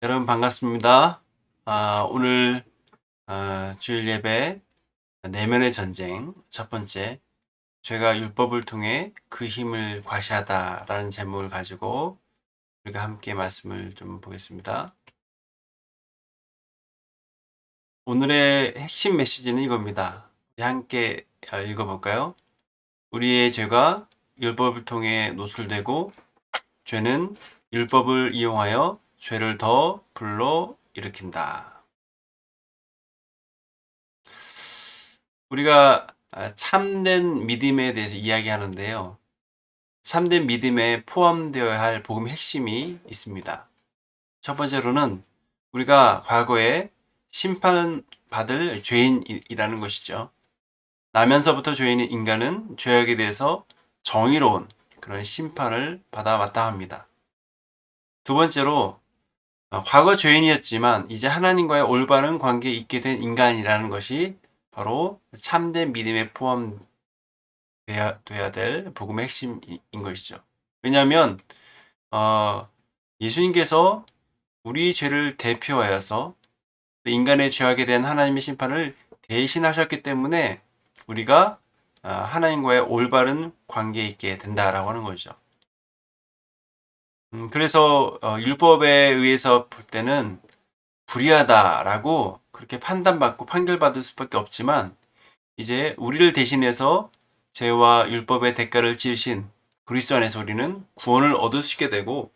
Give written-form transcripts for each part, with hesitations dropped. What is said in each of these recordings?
여러분 반갑습니다. 오늘 주일 예배 내면의 전쟁 첫 번째, 죄가 율법을 통해 그 힘을 과시하다라는 제목을 가지고 우리가 함께 말씀을 좀 보겠습니다. 오늘의 핵심 메시지는 이겁니다. 우리 함께 읽어볼까요? 우리의 죄가 율법을 통해 노출되고 죄는 율법을 이용하여 죄를 더 불러 일으킨다. 우리가 참된 믿음에 대해서 이야기하는데요. 참된 믿음에 포함되어야 할 복음의 핵심이 있습니다. 첫 번째로는 우리가 과거에 심판받을 죄인이라는 것이죠. 나면서부터 죄인인 인간은 죄악에 대해서 정의로운 그런 심판을 받아 마땅합니다. 두 번째로 과거 죄인이었지만 이제 하나님과의 올바른 관계에 있게 된 인간이라는 것이 바로 참된 믿음에 포함돼야 될 복음의 핵심인 것이죠. 왜냐하면 예수님께서 우리 죄를 대표하여서 인간의 죄악에 대한 하나님의 심판을 대신하셨기 때문에 우리가 하나님과의 올바른 관계에 있게 된다라고 하는 거죠. 그래서 율법에 의해서 볼 때는 불의하다라고 그렇게 판단받고 판결받을 수밖에 없지만, 이제 우리를 대신해서 죄와 율법의 대가를 지으신 그리스도 안에서 우리는 구원을 얻을 수 있게 되고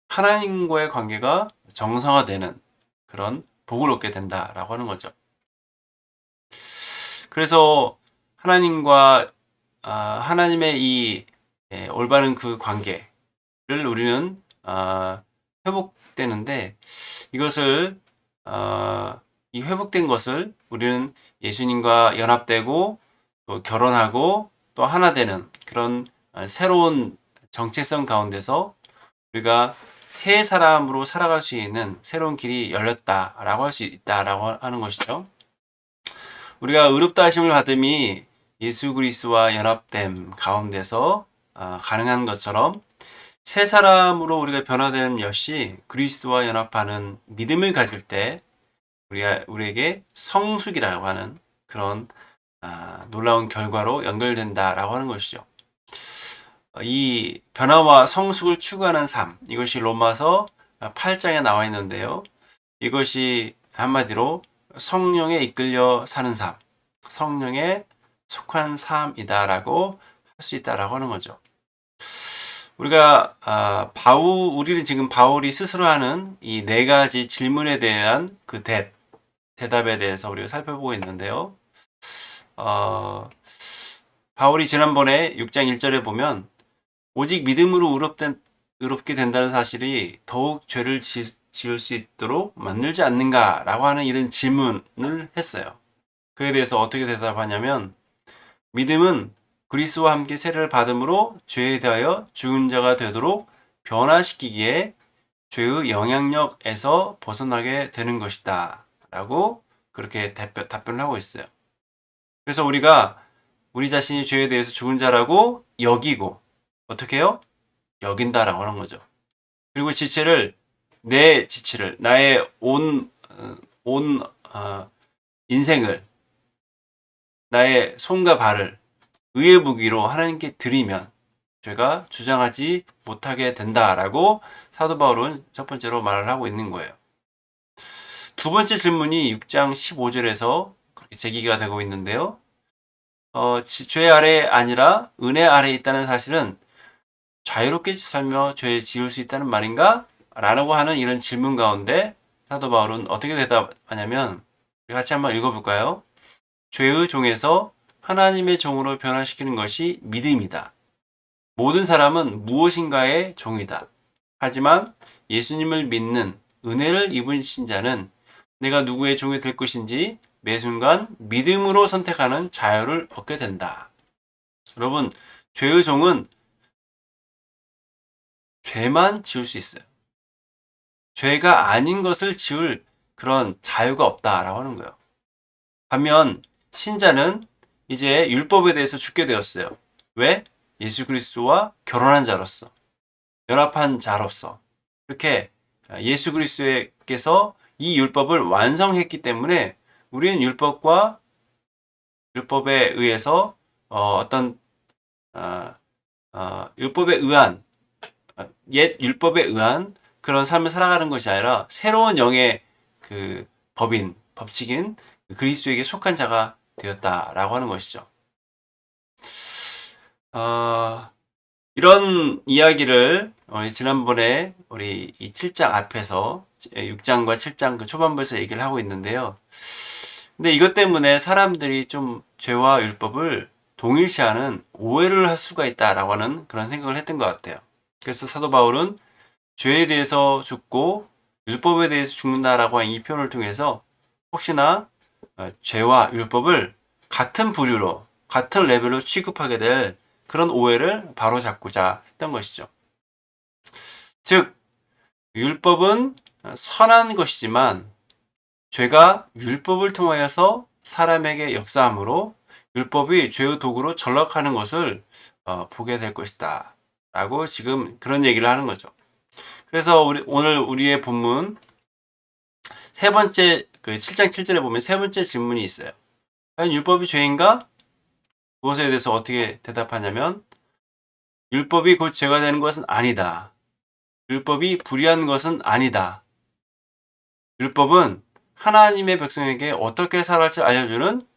하나님과의 관계가 정상화되는 그런 복을 얻게 된다라고 하는 거죠. 그래서 하나님과 하나님의 이 올바른 그 관계를 우리는 회복되는데, 이것을 이 회복된 것을 우리는 예수님과 연합되고 또 결혼하고 또 하나 되는 그런 새로운 정체성 가운데서 우리가 새 사람으로 살아갈 수 있는 새로운 길이 열렸다라고 할 수 있다라고 하는 것이죠. 우리가 의롭다 하심을 받음이 예수 그리스도와 연합됨 가운데서 가능한 것처럼, 새 사람으로 우리가 변화되는 역시 그리스도와 연합하는 믿음을 가질 때 우리에게 성숙이라고 하는 그런 놀라운 결과로 연결된다라고 하는 것이죠. 이 변화와 성숙을 추구하는 삶, 이것이 로마서 8장에 나와 있는데요. 이것이 한마디로 성령에 이끌려 사는 삶, 성령에 속한 삶이다라고 할 수 있다라고 하는 거죠. 우리가 우리는 지금 바울이 스스로 하는 이 네 가지 질문에 대한 그 대답에 대해서 우리가 살펴보고 있는데요. 바울이 지난번에 6장 1절에 보면 오직 믿음으로 의롭게 된다는 사실이 더욱 죄를 지을 수 있도록 만들지 않는가라고 하는 이런 질문을 했어요. 그에 대해서 어떻게 대답하냐면, 믿음은 그리스도와 함께 세례를 받음으로 죄에 대하여 죽은 자가 되도록 변화시키기에 죄의 영향력에서 벗어나게 되는 것이다 라고 그렇게 답변을 하고 있어요. 그래서 우리가 우리 자신이 죄에 대해서 죽은 자라고 여기고, 어떻게 해요? 여긴다라고 하는 거죠. 그리고 내 지체를, 나의 온 인생을, 나의 손과 발을 의의 무기로 하나님께 드리면 죄가 주장하지 못하게 된다라고 사도 바울은 첫 번째로 말을 하고 있는 거예요. 두 번째 질문이 6장 15절에서 그렇게 제기가 되고 있는데요. 죄 아래 아니라 은혜 아래 있다는 사실은 자유롭게 살며 죄 지을 수 있다는 말인가? 라고 하는 이런 질문 가운데 사도 바울은 어떻게 대답하냐면, 우리 같이 한번 읽어볼까요? 죄의 종에서 하나님의 종으로 변화시키는 것이 믿음이다. 모든 사람은 무엇인가의 종이다. 하지만 예수님을 믿는 은혜를 입은 신자는 내가 누구의 종이 될 것인지 매 순간 믿음으로 선택하는 자유를 얻게 된다. 여러분, 죄의 종은 죄만 지을 수 있어요. 죄가 아닌 것을 지을 그런 자유가 없다라고 하는 거예요. 반면 신자는 이제 율법에 대해서 죽게 되었어요. 왜? 예수 그리스도와 결혼한 자로서, 연합한 자로서, 이렇게 예수 그리스도께서 이 율법을 완성했기 때문에 우리는 율법에 의해서 어떤 율법에 의한 옛 율법에 의한 그런 삶을 살아가는 것이 아니라 새로운 영의 그 법칙인 그리스도에게 속한 자가 되었다라고 하는 것이죠. 이런 이야기를 지난번에 우리 이 7장 앞에서 6장과 7장 그 초반부에서 얘기를 하고 있는데요. 근데 이것 때문에 사람들이 좀 죄와 율법을 동일시하는 오해를 할 수가 있다라고 하는 그런 생각을 했던 것 같아요. 그래서 사도 바울은 죄에 대해서 죽고 율법에 대해서 죽는다라고 하는 이 표현을 통해서 혹시나 죄와 율법을 같은 부류로 같은 레벨로 취급하게 될 그런 오해를 바로잡고자 했던 것이죠. 즉 율법은 선한 것이지만 죄가 율법을 통하여서 사람에게 역사함으로 율법이 죄의 도구로 전락하는 것을 보게 될 것이다 라고 지금 그런 얘기를 하는 거죠. 그래서 오늘 우리의 본문 세 번째 7장 7절에 보면 세 번째 질문이 있어요. 과연 율법이 죄인가? 그것에 대해서 어떻게 대답하냐면 율법이 곧 죄가 되는 것은 아니다. 율법이 불의한 것은 아니다. 율법은 하나님의 백성에게 어떻게 살아갈지 알려주는,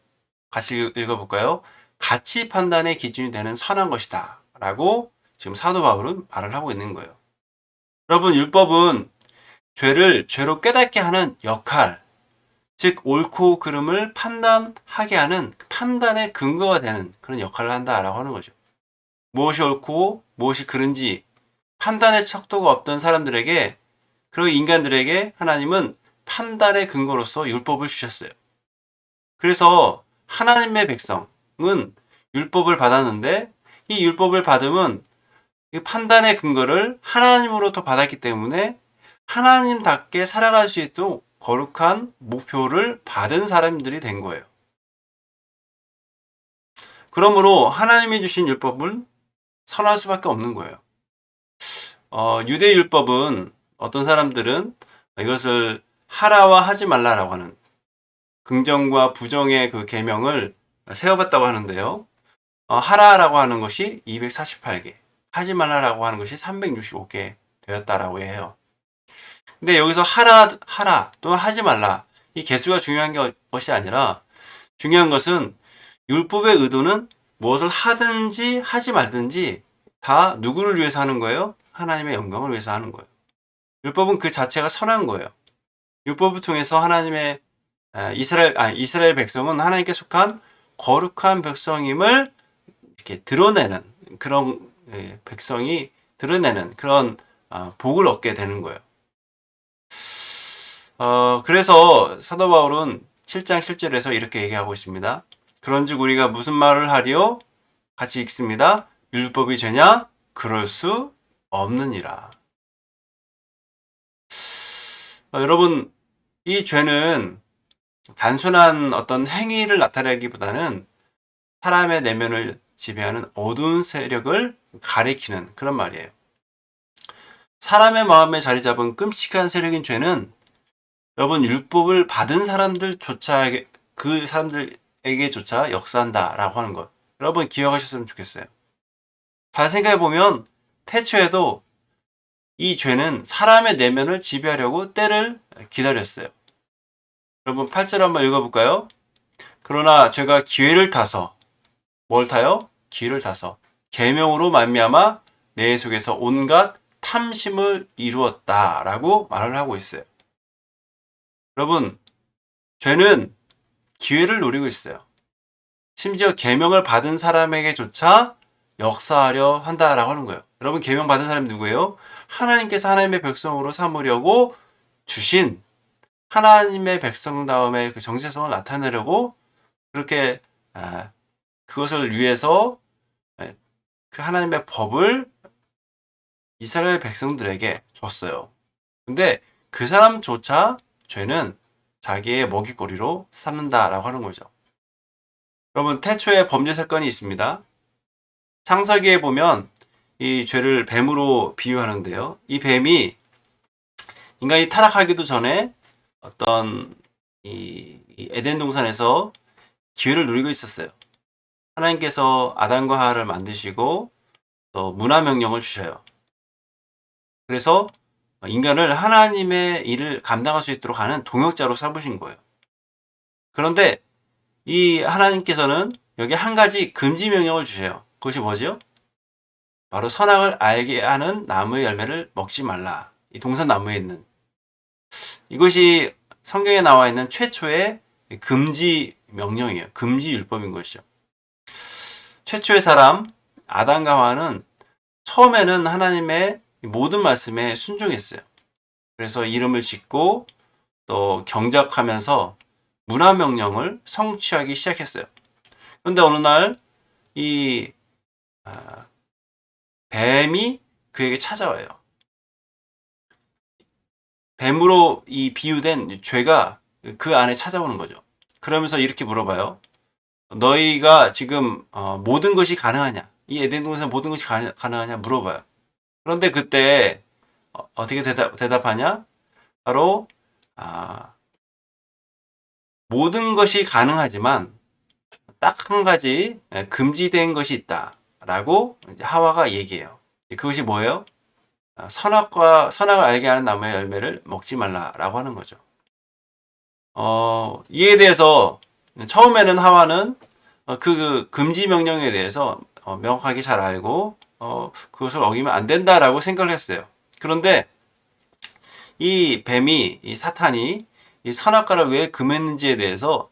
같이 읽어볼까요? 가치 판단의 기준이 되는 선한 것이다 라고 지금 사도 바울은 말을 하고 있는 거예요. 여러분, 율법은 죄를 죄로 깨닫게 하는 역할, 즉 옳고 그름을 판단하게 하는 판단의 근거가 되는 그런 역할을 한다라고 하는 거죠. 무엇이 옳고 무엇이 그른지 판단의 척도가 없던 사람들에게, 그리고 인간들에게 하나님은 판단의 근거로서 율법을 주셨어요. 그래서 하나님의 백성은 율법을 받았는데 이 율법을 받으면 이 판단의 근거를 하나님으로부터 받았기 때문에 하나님답게 살아갈 수 있도록 거룩한 목표를 받은 사람들이 된 거예요. 그러므로 하나님이 주신 율법은 선할 수밖에 없는 거예요. 유대 율법은 어떤 사람들은 이것을 하라와 하지 말라라고 하는 긍정과 부정의 그 계명을 세워봤다고 하는데요. 하라라고 하는 것이 248개, 하지 말라라고 하는 것이 365개 되었다라고 해요. 근데 여기서 하라 또는 하지 말라, 이 개수가 중요한 것이 아니라 중요한 것은 율법의 의도는 무엇을 하든지 하지 말든지 다 누구를 위해서 하는 거예요? 하나님의 영광을 위해서 하는 거예요. 율법은 그 자체가 선한 거예요. 율법을 통해서 하나님의 이스라엘 백성은 하나님께 속한 거룩한 백성임을 이렇게 드러내는 그런 백성이 드러내는 그런 복을 얻게 되는 거예요. 그래서 사도 바울은 7장 7절에서 이렇게 얘기하고 있습니다. 그런즉 우리가 무슨 말을 하리요? 같이 읽습니다. 율법이 죄냐? 그럴 수 없느니라. 여러분, 이 죄는 단순한 어떤 행위를 나타내기보다는 사람의 내면을 지배하는 어두운 세력을 가리키는 그런 말이에요. 사람의 마음에 자리 잡은 끔찍한 세력인 죄는 여러분 율법을 받은 사람들조차 그 사람들에게조차 역사한다라고 하는 것, 여러분 기억하셨으면 좋겠어요. 잘 생각해 보면 태초에도 이 죄는 사람의 내면을 지배하려고 때를 기다렸어요. 여러분 8절 한번 읽어볼까요? 그러나 죄가 기회를 타서, 뭘 타요? 기회를 타서 계명으로 말미암아 내 속에서 온갖 탐심을 이루었다라고 말을 하고 있어요. 여러분, 죄는 기회를 노리고 있어요. 심지어 계명을 받은 사람에게조차 역사하려 한다라고 하는 거예요. 여러분, 계명 받은 사람이 누구예요? 하나님께서 하나님의 백성으로 삼으려고 주신 하나님의 백성다움의 그 정체성을 나타내려고 그렇게 그것을 위해서 그 하나님의 법을 이스라엘 백성들에게 줬어요. 근데 그 사람조차 죄는 자기의 먹잇거리로 삼는다라고 하는 거죠. 여러분, 태초에 범죄 사건이 있습니다. 창세기에 보면 이 죄를 뱀으로 비유하는데요. 이 뱀이 인간이 타락하기도 전에 어떤 이 에덴 동산에서 기회를 누리고 있었어요. 하나님께서 아담과 하와를 만드시고 또 문화 명령을 주셔요. 그래서 인간을 하나님의 일을 감당할 수 있도록 하는 동역자로 삼으신 거예요. 그런데 이 하나님께서는 여기 한 가지 금지 명령을 주셔요. 그것이 뭐죠? 바로 선악을 알게 하는 나무의 열매를 먹지 말라. 이 동산나무에 있는 이것이 성경에 나와 있는 최초의 금지 명령이에요. 금지 율법인 것이죠. 최초의 사람 아담과 하와는 처음에는 하나님의 모든 말씀에 순종했어요. 그래서 이름을 짓고 또 경작하면서 문화 명령을 성취하기 시작했어요. 그런데 어느 날 이 뱀이 그에게 찾아와요. 뱀으로 이 비유된 죄가 그 안에 찾아오는 거죠. 그러면서 이렇게 물어봐요. 너희가 지금 모든 것이 가능하냐? 이 에덴 동산 모든 것이 가능하냐? 물어봐요. 그런데 그때 어떻게 대답하냐? 바로 모든 것이 가능하지만 딱 한 가지 금지된 것이 있다라고 하와가 얘기해요. 그것이 뭐예요? 선악을 알게 하는 나무의 열매를 먹지 말라라고 하는 거죠. 이에 대해서 처음에는 하와는 그 금지 명령에 대해서 명확하게 잘 알고 그것을 어기면 안 된다라고 생각을 했어요. 그런데 이 뱀이 이 사탄이 이 선악과를 왜 금했는지에 대해서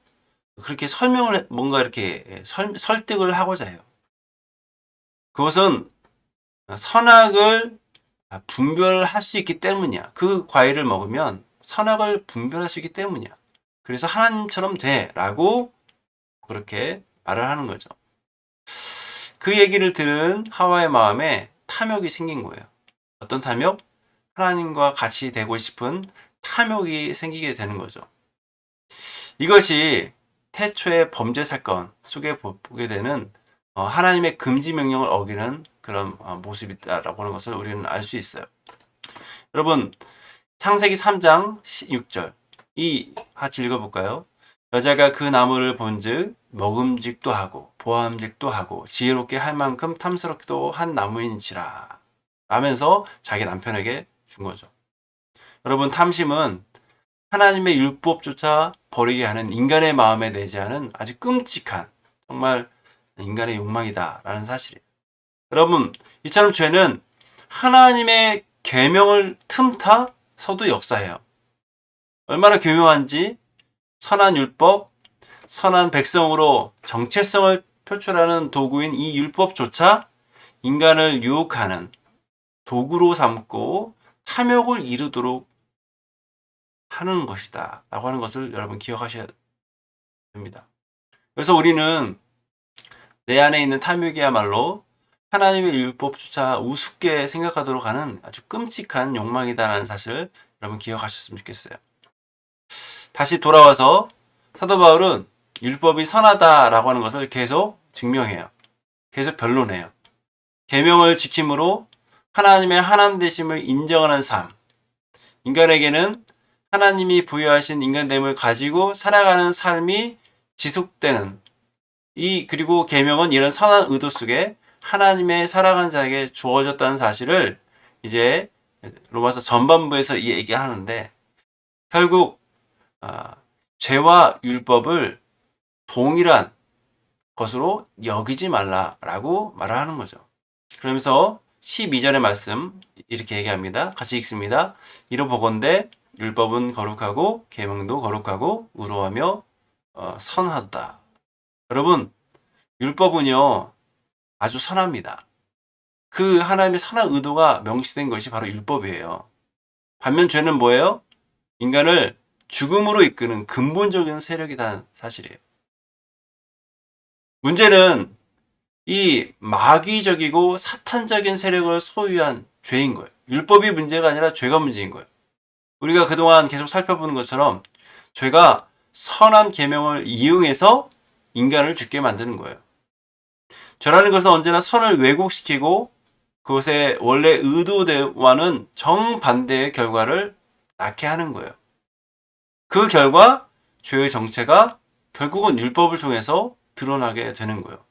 그렇게 설명을 뭔가 이렇게 설득을 하고자 해요. 그것은 선악을 분별할 수 있기 때문이야. 그 과일을 먹으면 선악을 분별할 수 있기 때문이야. 그래서 하나님처럼 돼 라고 그렇게 말을 하는 거죠. 그 얘기를 들은 하와의 마음에 탐욕이 생긴 거예요. 어떤 탐욕? 하나님과 같이 되고 싶은 탐욕이 생기게 되는 거죠. 이것이 태초의 범죄 사건 속에 보게 되는 하나님의 금지 명령을 어기는 그런 모습이다라고 하는 것을 우리는 알 수 있어요. 여러분, 창세기 3장 6절 같이 읽어볼까요? 여자가 그 나무를 본즉 먹음직도 하고 보암직도 하고 지혜롭게 할 만큼 탐스럽기도 한 나무인지라 라면서 자기 남편에게 준 거죠. 여러분, 탐심은 하나님의 율법조차 버리게 하는 인간의 마음에 내재하는 아주 끔찍한 정말 인간의 욕망이다라는 사실이에요. 여러분, 이처럼 죄는 하나님의 계명을 틈타서도 역사해요. 얼마나 교묘한지 선한 율법, 선한 백성으로 정체성을 표출하는 도구인 이 율법조차 인간을 유혹하는 도구로 삼고 탐욕을 이루도록 하는 것이다 라고 하는 것을 여러분 기억하셔야 됩니다. 그래서 우리는 내 안에 있는 탐욕이야말로 하나님의 율법조차 우습게 생각하도록 하는 아주 끔찍한 욕망이다라는 사실을 여러분 기억하셨으면 좋겠어요. 다시 돌아와서 사도 바울은 율법이 선하다라고 하는 것을 계속 증명해요. 계속 변론해요. 계명을 지킴으로 하나님의 하나님 되심을 인정하는 삶. 인간에게는 하나님이 부여하신 인간됨을 가지고 살아가는 삶이 지속되는 그리고 계명은 이런 선한 의도 속에 하나님의 살아가는 자에게 주어졌다는 사실을 이제 로마서 전반부에서 얘기하는데 결국 죄와 율법을 동일한 것으로 여기지 말라라고 말을 하는 거죠. 그러면서 12절의 말씀 이렇게 얘기합니다. 같이 읽습니다. 이로보건대 율법은 거룩하고 계명도 거룩하고 의로하며 선하다. 여러분, 율법은요 아주 선합니다. 그 하나님의 선한 의도가 명시된 것이 바로 율법이에요. 반면 죄는 뭐예요? 인간을 죽음으로 이끄는 근본적인 세력이라는 사실이에요. 문제는 이 마귀적이고 사탄적인 세력을 소유한 죄인 거예요. 율법이 문제가 아니라 죄가 문제인 거예요. 우리가 그동안 계속 살펴보는 것처럼 죄가 선한 계명을 이용해서 인간을 죽게 만드는 거예요. 죄라는 것은 언제나 선을 왜곡시키고 그것의 원래 의도와는 정반대의 결과를 낳게 하는 거예요. 그 결과 죄의 정체가 결국은 율법을 통해서 드러나게 되는 거예요.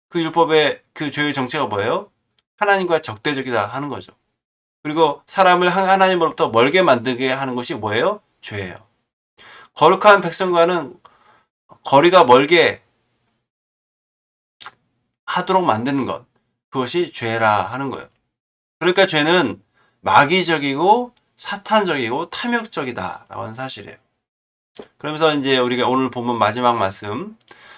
그 율법의 그 죄의 정체가 뭐예요? 하나님과 적대적이다 하는 거죠. 그리고 사람을 하나님으로부터 멀게 만들게 하는 것이 뭐예요? 죄예요. 거룩한 백성과는 거리가 멀게 하도록 만드는 것. 그것이 죄라 하는 거예요. 그러니까 죄는 마귀적이고 사탄적이고 탐욕적이다라고 하는 사실이에요. 그러면서 이제 우리가 오늘 본문 마지막 말씀,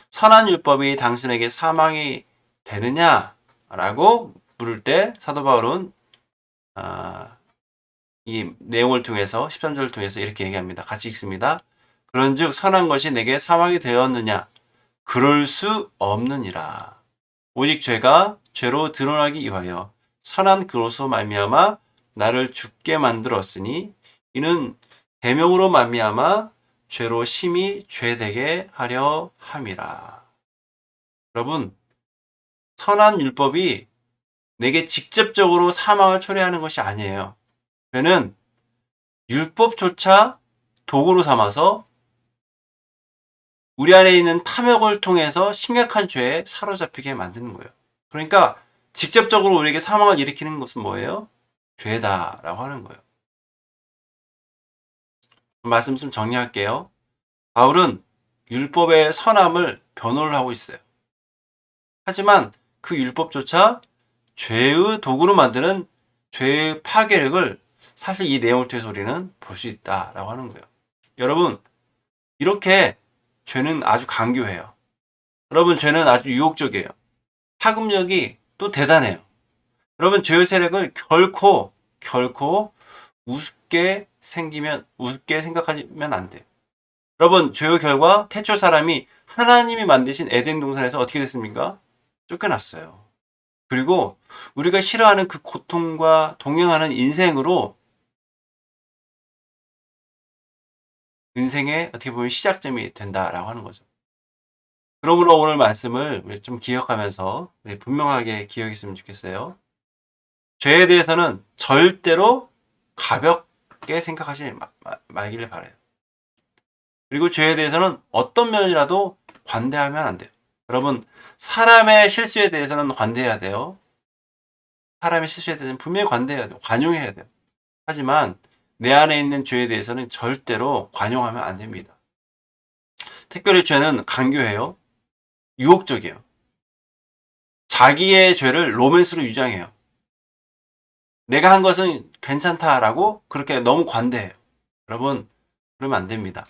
선한 율법이 당신에게 사망이 되느냐라고 물을 때 사도 바울은 이 내용을 통해서 13절을 통해서 이렇게 얘기합니다. 같이 읽습니다. 그런즉 선한 것이 내게 사망이 되었느냐? 그럴 수 없느니라. 오직 죄가 죄로 드러나기 위하여 선한 그로서 말미암아 나를 죽게 만들었으니 이는 계명으로 말미암아 죄로 심히 죄되게 하려 함이라. 여러분, 선한 율법이 내게 직접적으로 사망을 초래하는 것이 아니에요. 죄는 율법조차 도구로 삼아서 우리 안에 있는 탐욕을 통해서 심각한 죄에 사로잡히게 만드는 거예요. 그러니까 직접적으로 우리에게 사망을 일으키는 것은 뭐예요? 죄다라고 하는 거예요. 말씀 좀 정리할게요. 바울은 율법의 선함을 변호를 하고 있어요. 하지만 그 율법조차 죄의 도구로 만드는 죄의 파괴력을 사실 이 내용을 통해서 우리는 볼 수 있다라고 하는 거예요. 여러분, 이렇게 죄는 아주 강교해요. 여러분, 죄는 아주 유혹적이에요. 파급력이 또 대단해요. 여러분, 죄의 세력을 결코 우습게 생각하면 안 돼요. 여러분, 죄의 결과 태초 사람이 하나님이 만드신 에덴 동산에서 어떻게 됐습니까? 쫓겨났어요. 그리고 우리가 싫어하는 그 고통과 동행하는 인생으로 인생의 어떻게 보면 시작점이 된다라고 하는 거죠. 그러므로 오늘 말씀을 우리 좀 기억하면서 우리 분명하게 기억했으면 좋겠어요. 죄에 대해서는 절대로 가볍게 생각하지 말기를 바라요. 그리고 죄에 대해서는 어떤 면이라도 관대하면 안 돼요. 여러분, 사람의 실수에 대해서는 관대해야 돼요. 사람의 실수에 대해서는 분명히 관대해야 돼요. 관용해야 돼요. 하지만 내 안에 있는 죄에 대해서는 절대로 관용하면 안 됩니다. 특별히 죄는 강교해요. 유혹적이에요. 자기의 죄를 로맨스로 유장해요. 내가 한 것은 괜찮다라고 그렇게 너무 관대해요. 여러분, 그러면 안 됩니다.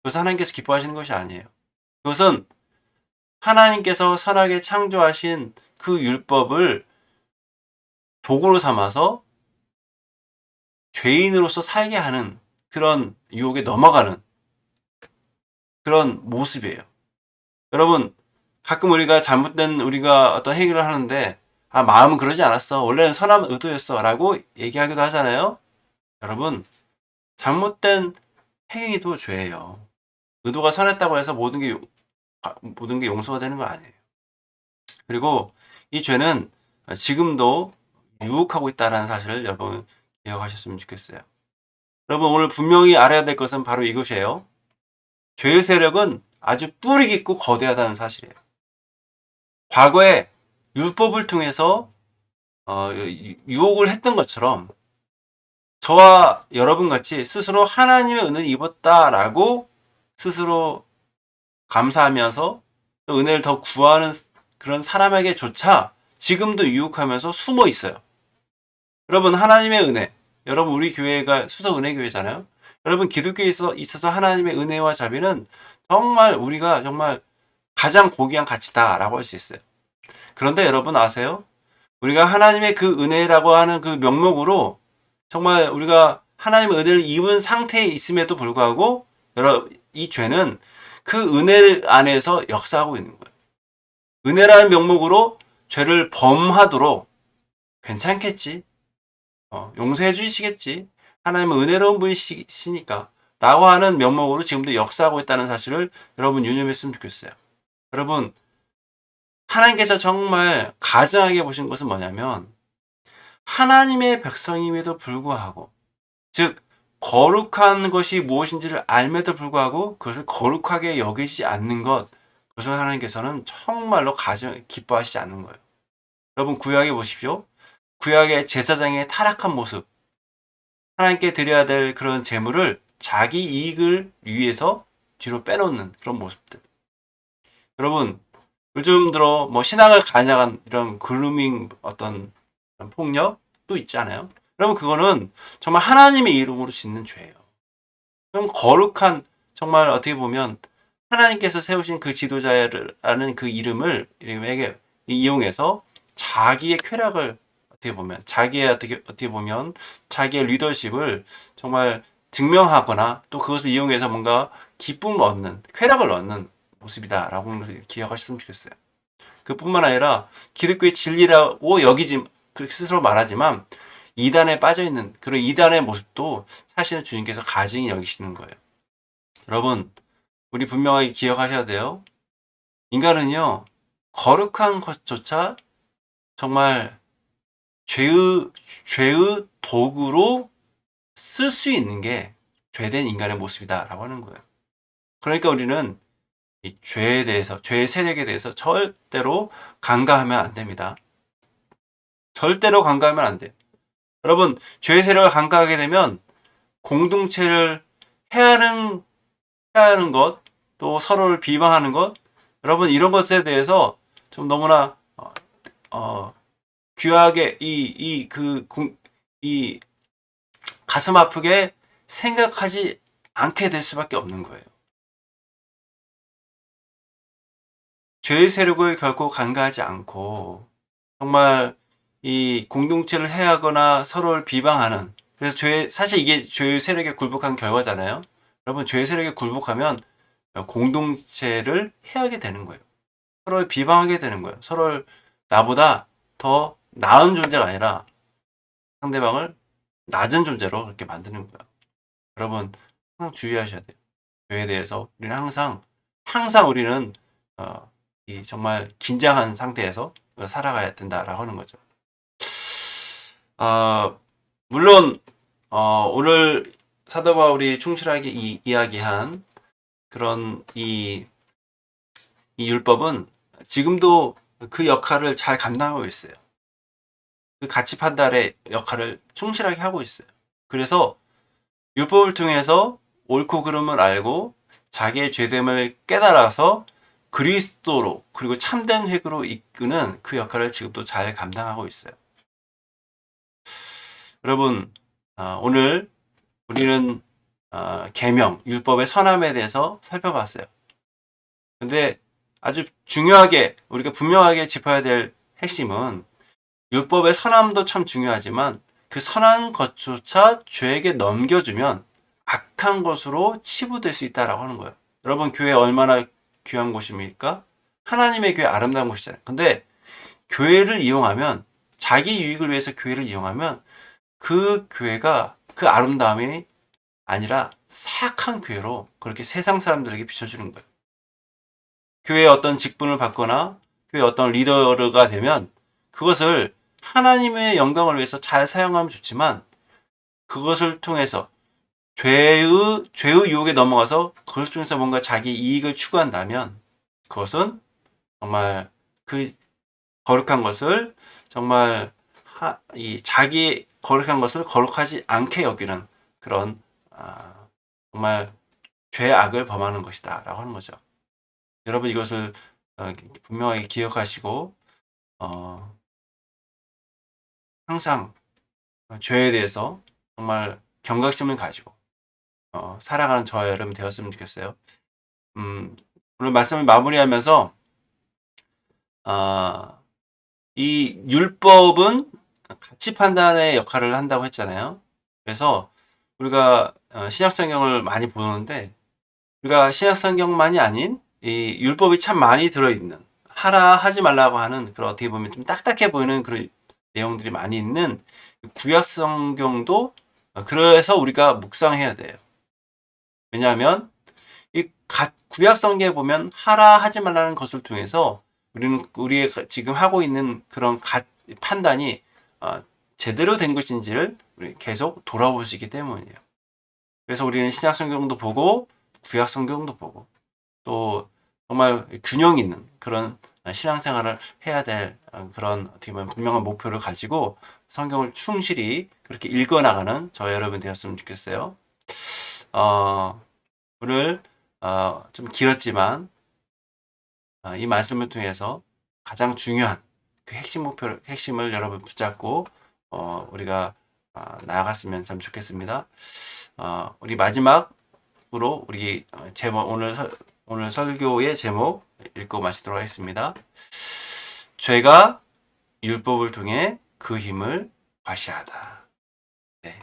그것은 하나님께서 기뻐하시는 것이 아니에요. 그것은 하나님께서 선하게 창조하신 그 율법을 도구로 삼아서 죄인으로서 살게 하는 그런 유혹에 넘어가는 그런 모습이에요. 여러분, 가끔 우리가 잘못된 우리가 어떤 행위를 하는데 마음은 그러지 않았어. 원래는 선한 의도였어. 라고 얘기하기도 하잖아요. 여러분, 잘못된 행위도 죄예요. 의도가 선했다고 해서 모든 게 용서가 되는 건 아니에요. 그리고 이 죄는 지금도 유혹하고 있다는 사실을 여러분 기억하셨으면 좋겠어요. 여러분, 오늘 분명히 알아야 될 것은 바로 이것이에요. 죄의 세력은 아주 뿌리 깊고 거대하다는 사실이에요. 과거에 율법을 통해서 유혹을 했던 것처럼 저와 여러분 같이 스스로 하나님의 은혜를 입었다라고 스스로 감사하면서 은혜를 더 구하는 그런 사람에게조차 지금도 유혹하면서 숨어 있어요. 여러분, 하나님의 은혜, 여러분 우리 교회가 수서 은혜교회잖아요. 여러분, 기독교에 있어서 하나님의 은혜와 자비는 정말 우리가 정말 가장 고귀한 가치다라고 할 수 있어요. 그런데 여러분 아세요? 우리가 하나님의 그 은혜라고 하는 그 명목으로 정말 우리가 하나님의 은혜를 입은 상태에 있음에도 불구하고 이 죄는 그 은혜 안에서 역사하고 있는 거예요. 은혜라는 명목으로 죄를 범하도록 괜찮겠지. 용서해 주시겠지. 하나님은 은혜로운 분이시니까 라고 하는 명목으로 지금도 역사하고 있다는 사실을 여러분 유념했으면 좋겠어요. 여러분, 하나님께서 정말 가증하게 보신 것은 뭐냐면 하나님의 백성임에도 불구하고, 즉 거룩한 것이 무엇인지를 알면도 불구하고 그것을 거룩하게 여기지 않는 것, 그것을 하나님께서는 정말로 기뻐하시지 않는 거예요. 여러분 구약에 보십시오. 구약의 제사장의 타락한 모습, 하나님께 드려야 될 그런 제물을 자기 이익을 위해서 뒤로 빼놓는 그런 모습들. 여러분 요즘 들어 뭐 신앙을 가장한 이런 그루밍 어떤 폭력도 있잖아요. 여러분 그거는 정말 하나님의 이름으로 짓는 죄예요. 좀 거룩한 정말 어떻게 보면 하나님께서 세우신 그 지도자라는 그 이름에게 이용해서 자기의 쾌락을 어떻게 보면 자기의 어떻게 보면 자기의 리더십을 정말 증명하거나 또 그것을 이용해서 뭔가 기쁨을 얻는 쾌락을 얻는 모습이다라고 하는 것을 기억하셨으면 좋겠어요. 그뿐만 아니라 기독교의 진리라고 여기지 그렇게 스스로 말하지만 이단에 빠져 있는 그런 이단의 모습도 사실은 주님께서 가증히 여기시는 거예요. 여러분, 우리 분명하게 기억하셔야 돼요. 인간은요, 거룩한 것조차 정말 죄의 도구로 쓸 수 있는 게 죄된 인간의 모습이다라고 하는 거예요. 그러니까 우리는 이 죄에 대해서, 죄의 세력에 대해서 절대로 간과하면 안 됩니다. 절대로 간과하면 안 돼요. 여러분, 죄의 세력을 간과하게 되면 공동체를 해하는 것, 또 서로를 비방하는 것, 여러분 이런 것에 대해서 좀 너무나 귀하게 이 가슴 아프게 생각하지 않게 될 수밖에 없는 거예요. 죄의 세력을 결코 간과하지 않고 정말 이 공동체를 해하거나 서로를 비방하는, 그래서 사실 이게 죄의 세력에 굴복한 결과잖아요. 여러분 죄의 세력에 굴복하면 공동체를 해하게 되는 거예요. 서로를 비방하게 되는 거예요. 서로를 나보다 더 나은 존재가 아니라 상대방을 낮은 존재로 그렇게 만드는 거예요. 여러분 항상 주의하셔야 돼요. 죄에 대해서 우리는 항상 우리는 이 정말 긴장한 상태에서 살아가야 된다라고 하는 거죠. 물론 오늘 사도 바울이 충실하게 이야기한 그런 이 율법은 지금도 그 역할을 잘 감당하고 있어요. 그 가치 판단의 역할을 충실하게 하고 있어요. 그래서 율법을 통해서 옳고 그름을 알고 자기의 죄됨을 깨달아서 그리스도로 그리고 참된 회개로 이끄는 그 역할을 지금도 잘 감당하고 있어요. 여러분 오늘 우리는 계명, 율법의 선함에 대해서 살펴봤어요. 근데 아주 중요하게 우리가 분명하게 짚어야 될 핵심은 율법의 선함도 참 중요하지만 그 선한 것조차 죄에게 넘겨주면 악한 것으로 치부될 수 있다라고 하는 거예요. 여러분 교회 얼마나 귀한 곳입니까? 하나님의 교회 아름다운 곳이잖아요. 근데 교회를 이용하면 자기 유익을 위해서 교회를 이용하면 그 교회가 그 아름다움이 아니라 사악한 교회로 그렇게 세상 사람들에게 비춰주는 거예요. 교회에 어떤 직분을 받거나 교회에 어떤 리더가 되면 그것을 하나님의 영광을 위해서 잘 사용하면 좋지만 그것을 통해서 죄의 유혹에 넘어가서 그것을 통해서 뭔가 자기 이익을 추구한다면 그것은 정말 그 거룩한 것을 정말 자기 거룩한 것을 거룩하지 않게 여기는 그런 정말 죄악을 범하는 것이다 라고 하는 거죠. 여러분 이것을 분명하게 기억하시고 항상 죄에 대해서 정말 경각심을 가지고 살아가는 저와 여러분 되었으면 좋겠어요. 오늘 말씀을 마무리하면서 이 율법은 가치 판단의 역할을 한다고 했잖아요. 그래서 우리가 신약성경을 많이 보는데 우리가 신약성경만이 아닌 이 율법이 참 많이 들어있는 하지 말라고 하는 그런 어떻게 보면 좀 딱딱해 보이는 그런 내용들이 많이 있는 구약성경도 그래서 우리가 묵상해야 돼요. 왜냐하면 이 구약성경에 보면 하지 말라는 것을 통해서 우리의 지금 하고 있는 그런 판단이 제대로 된 것인지를 계속 돌아볼 수 있기 때문이에요. 그래서 우리는 신약 성경도 보고 구약 성경도 보고 또 정말 균형 있는 그런 신앙생활을 해야 될 그런 어떻게 보면 분명한 목표를 가지고 성경을 충실히 그렇게 읽어나가는 저와 여러분 되었으면 좋겠어요. 오늘 좀 길었지만 이 말씀을 통해서 가장 중요한 그 핵심을 여러분 붙잡고 우리가 나아갔으면 참 좋겠습니다. 우리 마지막으로 우리 제목 오늘 설교의 제목 읽고 마치도록 하겠습니다. 죄가 율법을 통해 그 힘을 과시하다. 네.